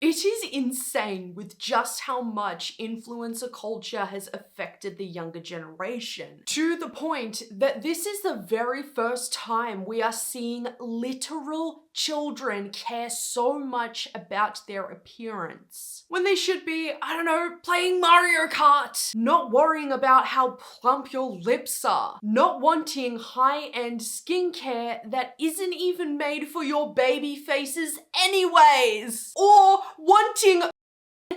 It is insane with just how much influencer culture has affected the younger generation, to the point that this is the very first time we are seeing literal children care so much about their appearance when they should be, I don't know, playing Mario Kart, not worrying about how plump your lips are, not wanting high-end skincare that isn't even made for your baby faces anyways, or wanting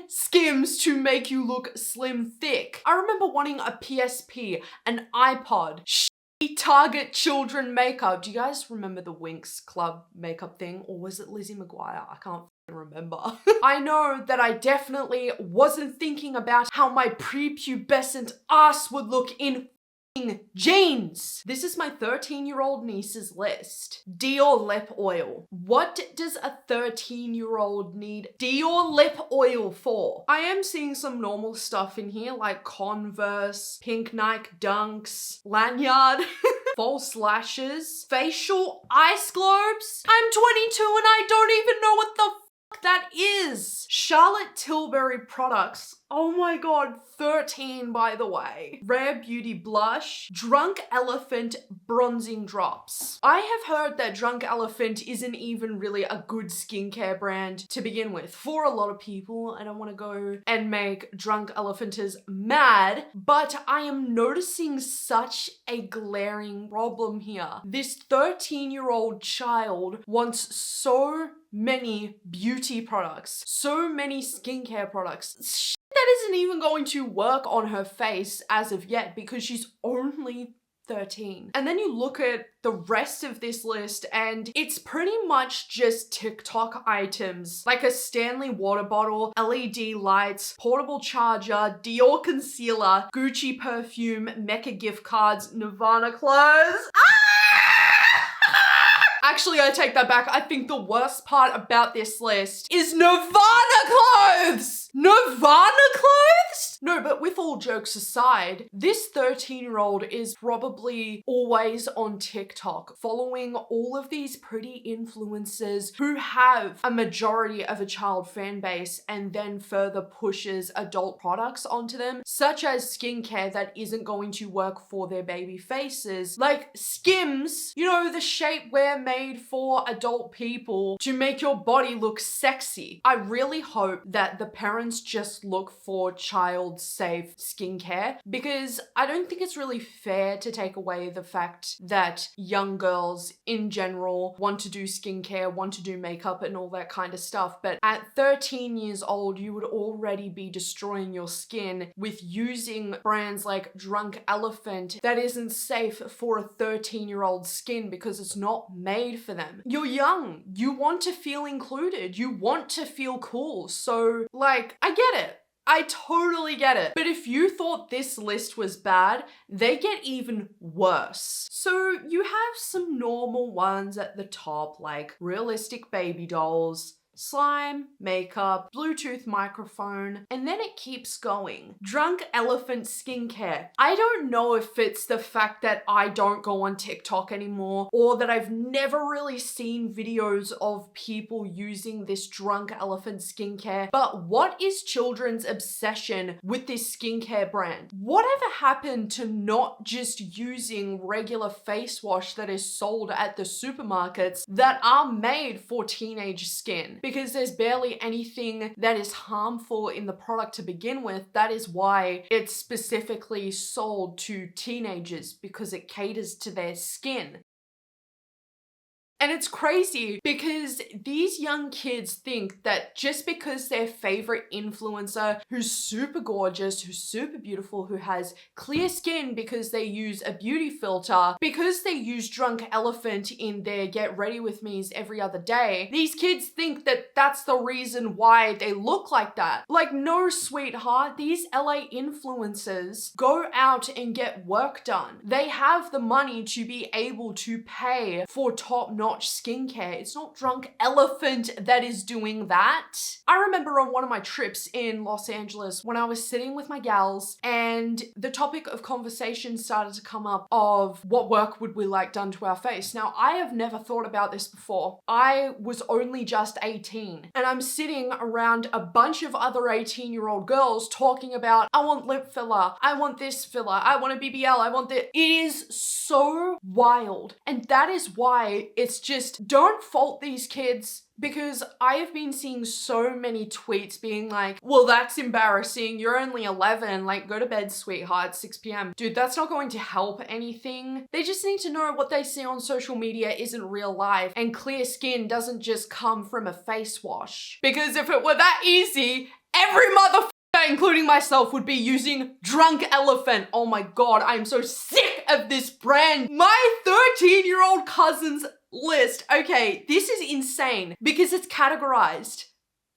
Skims to make you look slim thick. I remember wanting a PSP, an iPod, Target children makeup. Do you guys remember the Winx Club makeup thing? Or was it Lizzie McGuire? I can't remember. I know that I definitely wasn't thinking about how my prepubescent ass would look in jeans. This is my 13-year-old niece's list. Dior lip oil. What does a 13-year-old need Dior lip oil for? I am seeing some normal stuff in here like Converse, pink Nike Dunks, lanyard, false lashes, facial ice globes. I'm 22 and I don't even know what the that is. Charlotte Tilbury products. Oh my god, 13 by the way. Rare Beauty blush. Drunk Elephant bronzing drops. I have heard that Drunk Elephant isn't even really a good skincare brand to begin with. For a lot of people, I don't want to go and make Drunk Elephanters mad, but I am noticing such a glaring problem here. This 13-year-old child wants so many beauty products, so many skincare products. That isn't even going to work on her face as of yet because she's only 13. And then you look at the rest of this list and it's pretty much just TikTok items like a Stanley water bottle, LED lights, portable charger, Dior concealer, Gucci perfume, Mecca gift cards, Nirvana clothes. Actually, I take that back. I think the worst part about this list is Nirvana clothes! Nirvana clothes? No, but with all jokes aside, this 13-year-old is probably always on TikTok, following all of these pretty influencers who have a majority of a child fan base and then further pushes adult products onto them, such as skincare that isn't going to work for their baby faces, like Skims, you know, the shapewear made for adult people to make your body look sexy. I really hope that the parents just look for child-safe skincare because I don't think it's really fair to take away the fact that young girls in general want to do skincare, want to do makeup and all that kind of stuff. But at 13 years old, you would already be destroying your skin with using brands like Drunk Elephant that isn't safe for a 13-year-old skin because it's not made for them. You're young. You want to feel included. You want to feel cool. So, like, I get it. I totally get it. But if you thought this list was bad, they get even worse. So you have some normal ones at the top, like realistic baby dolls, slime, makeup, Bluetooth microphone, and then it keeps going. Drunk Elephant skincare. I don't know if it's the fact that I don't go on TikTok anymore or that I've never really seen videos of people using this Drunk Elephant skincare, but what is children's obsession with this skincare brand? Whatever happened to not just using regular face wash that is sold at the supermarkets that are made for teenage skin? Because there's barely anything that is harmful in the product to begin with. That is why it's specifically sold to teenagers, because it caters to their skin. And it's crazy because these young kids think that just because their favorite influencer, who's super gorgeous, who's super beautiful, who has clear skin because they use a beauty filter, because they use Drunk Elephant in their Get Ready With Me's every other day, these kids think that that's the reason why they look like that. Like, no, sweetheart, these LA influencers go out and get work done. They have the money to be able to pay for top-notch top-notch skincare. It's not Drunk Elephant that is doing that. I remember on one of my trips in Los Angeles when I was sitting with my gals and the topic of conversation started to come up of what work would we like done to our face. Now, I have never thought about this before. I was only just 18 and I'm sitting around a bunch of other 18-year-old girls talking about, I want lip filler, I want this filler, I want a BBL, I want this. It is so wild. And that is why it's just, don't fault these kids, because I have been seeing so many tweets being like, well, that's embarrassing. You're only 11. Like, go to bed, sweetheart, 6 p.m. Dude, that's not going to help anything. They just need to know what they see on social media isn't real life, and clear skin doesn't just come from a face wash. Because if it were that easy, every motherfucker, including myself, would be using Drunk Elephant. Oh my God, I am so sick of this brand. My 13-year-old cousin's list. Okay, this is insane because it's categorized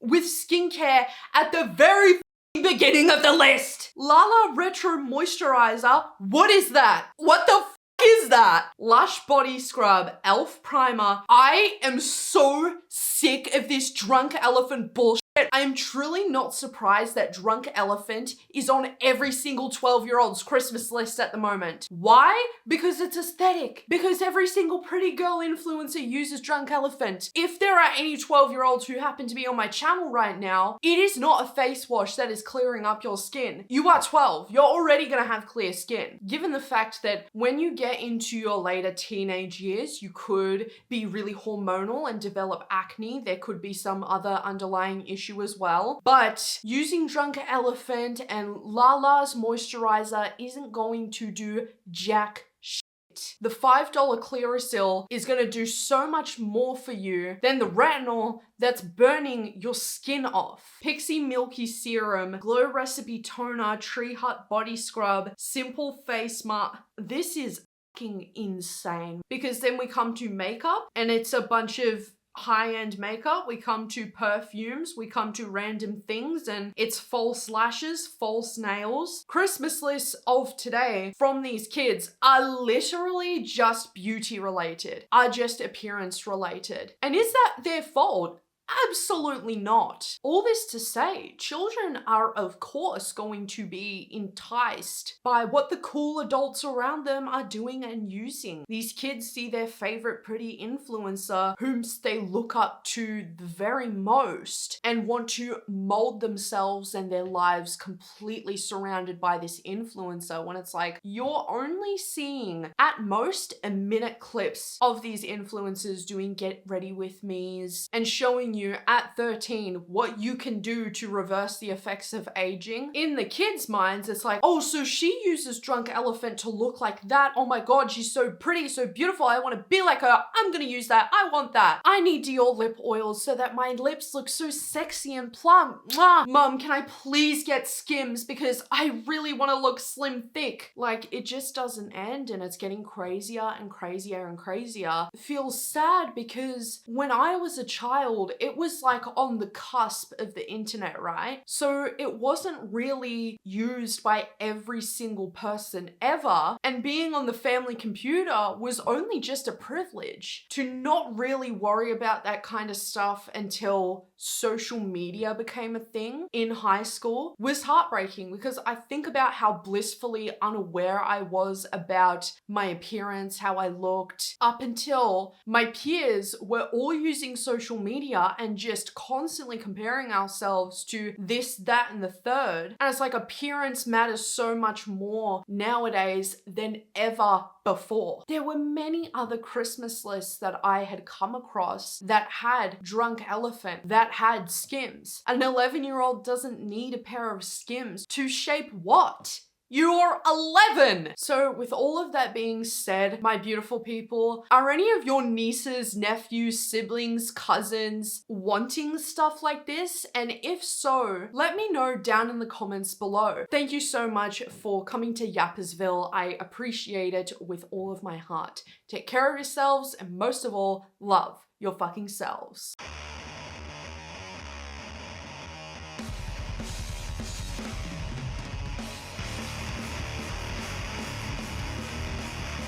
with skincare at the very beginning of the list. Lala Retro Moisturizer. What is that? What the is that? Lush Body Scrub, e.l.f. Primer. I am so sick of this Drunk Elephant bullshit. I am truly not surprised that Drunk Elephant is on every single 12-year-old's Christmas list at the moment. Why? Because it's aesthetic. Because every single pretty girl influencer uses Drunk Elephant. If there are any 12-year-olds who happen to be on my channel right now, it is not a face wash that is clearing up your skin. You are 12. You're already gonna have clear skin. Given the fact that when you get into your later teenage years, you could be really hormonal and develop acne. There could be some other underlying issue as well. But using Drunk Elephant and Lala's moisturizer isn't going to do jack shit. The $5 Clearasil is going to do so much more for you than the retinol that's burning your skin off. Pixie Milky Serum, Glow Recipe Toner, Tree Hut Body Scrub, Simple Face Mask. This is fucking insane. Because then we come to makeup and it's a bunch of high-end makeup, we come to perfumes, we come to random things, and it's false lashes, false nails. Christmas lists of today from these kids are literally just beauty related, are just appearance related. And is that their fault? Absolutely not. All this to say, children are of course going to be enticed by what the cool adults around them are doing and using. These kids see their favorite pretty influencer whom they look up to the very most and want to mold themselves and their lives completely surrounded by this influencer, when it's like, you're only seeing at most a minute clips of these influencers doing get ready with me's and showing you at 13 what you can do to reverse the effects of aging. In the kids' minds, it's like, oh, so she uses Drunk Elephant to look like that. Oh my God, she's so pretty, so beautiful. I want to be like her. I'm gonna use that. I want that. I need Dior lip oils so that my lips look so sexy and plump. Mwah. Mom, can I please get Skims because I really want to look slim thick? Like, it just doesn't end and it's getting crazier and crazier and crazier. It feels sad because when I was a child, it was like on the cusp of the internet, right? So it wasn't really used by every single person ever. And being on the family computer was only just a privilege. To not really worry about that kind of stuff until social media became a thing in high school was heartbreaking, because I think about how blissfully unaware I was about my appearance, how I looked, up until my peers were all using social media and just constantly comparing ourselves to this, that, and the third. And it's like appearance matters so much more nowadays than ever before. There were many other Christmas lists that I had come across that had Drunk Elephant, that had Skims. An 11-year-old doesn't need a pair of Skims to shape what? You're 11! So with all of that being said, my beautiful people, are any of your nieces, nephews, siblings, cousins wanting stuff like this? And if so, let me know down in the comments below. Thank you so much for coming to Yappersville. I appreciate it with all of my heart. Take care of yourselves and most of all, love your fucking selves.